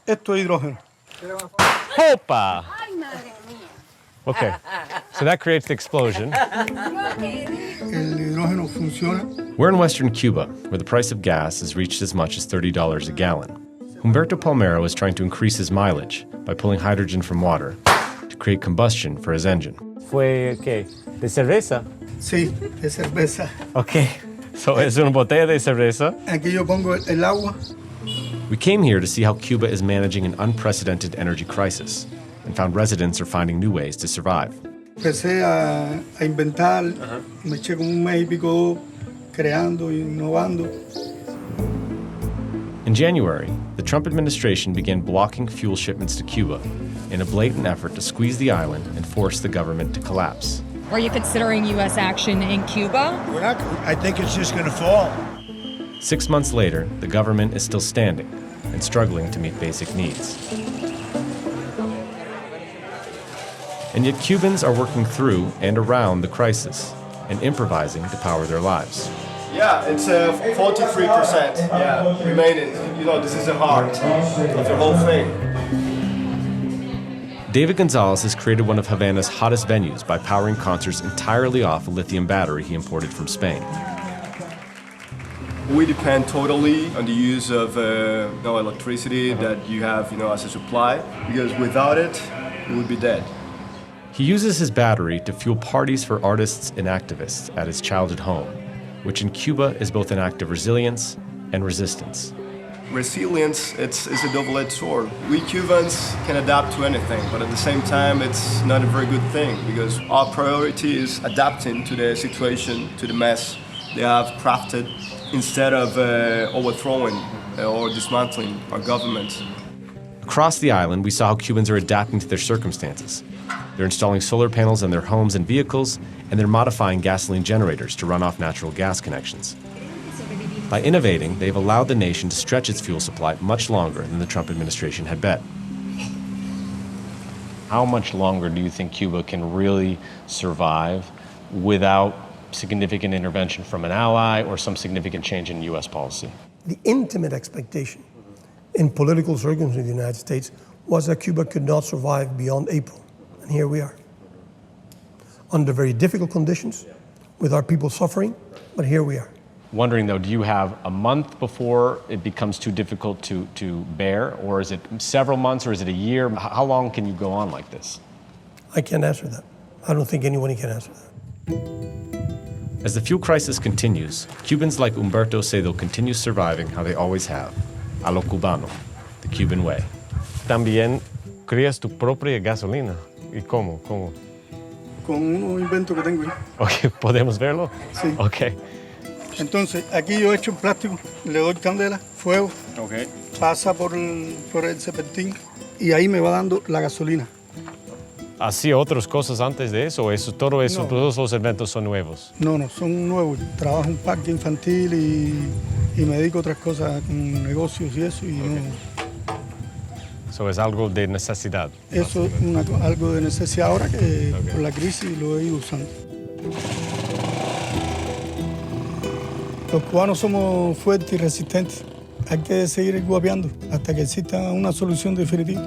Esto es hidrógeno. Opa! Okay, so that creates the explosion. El hidrógeno funciona. We're in western Cuba, where the price of gas has reached as much as $30 a gallon. Humberto Palmero is trying to increase his mileage by pulling hydrogen from water to create combustion for his engine. ¿Fue qué? ¿De cerveza? Sí, de cerveza. Okay, so es una botella de cerveza. Aquí yo pongo el agua. We came here to see how Cuba is managing an unprecedented energy crisis and found residents are finding new ways to survive. Empecé a inventar, me eché como un mes y pico creando, innovando. In January, the Trump administration began blocking fuel shipments to Cuba in a blatant effort to squeeze the island and force the government to collapse. Are you considering U.S. action in Cuba? I think it's just going to fall. 6 months later, the government is still standing and struggling to meet basic needs. And yet Cubans are working through and around the crisis and improvising to power their lives. Yeah, it's 43% remaining. You know, this is the heart of the whole thing. David Gonzalez has created one of Havana's hottest venues by powering concerts entirely off a lithium battery he imported from Spain. We depend totally on the use of electricity that you have, as a supply, because without it, we would be dead. He uses his battery to fuel parties for artists and activists at his childhood home, which in Cuba is both an act of resilience and resistance. Resilience, it's a double-edged sword. We Cubans can adapt to anything, but at the same time, it's not a very good thing because our priority is adapting to the situation, to the mess they have crafted, instead of overthrowing or dismantling our government. Across the island, we saw how Cubans are adapting to their circumstances. They're installing solar panels on their homes and vehicles, and they're modifying gasoline generators to run off natural gas connections. By innovating, they've allowed the nation to stretch its fuel supply much longer than the Trump administration had bet. How much longer do you think Cuba can really survive without significant intervention from an ally or some significant change in U.S. policy? The intimate expectation in political circles in the United States was that Cuba could not survive beyond April. And here we are. Under very difficult conditions, with our people suffering, but here we are. Wondering though, do you have a month before it becomes too difficult to bear, or is it several months, or is it a year? How long can you go on like this? I can't answer that. I don't think anyone can answer that. As the fuel crisis continues, Cubans like Humberto say they'll continue surviving how they always have, a lo cubano, the Cuban way. También crías tu propia gasolina. ¿Y cómo? ¿Cómo? Con unos inventos que tengo ahí. Okay, ¿podemos verlo? Sí. Okay. Entonces, aquí yo echo un plástico, le doy candela, fuego, pasa por el serpentín y ahí me va dando la gasolina. ¿Hacía otras cosas antes de eso? Todo eso, No. todos los eventos son nuevos. No, son nuevos. Trabajo en un parque infantil y me dedico a otras cosas, con negocios y eso. Y no, Eso es algo de necesidad. eso es algo de necesidad ahora que por la crisis lo he ido usando. Los cubanos somos fuertes y resistentes. Hay que seguir guapeando hasta que exista una solución definitiva.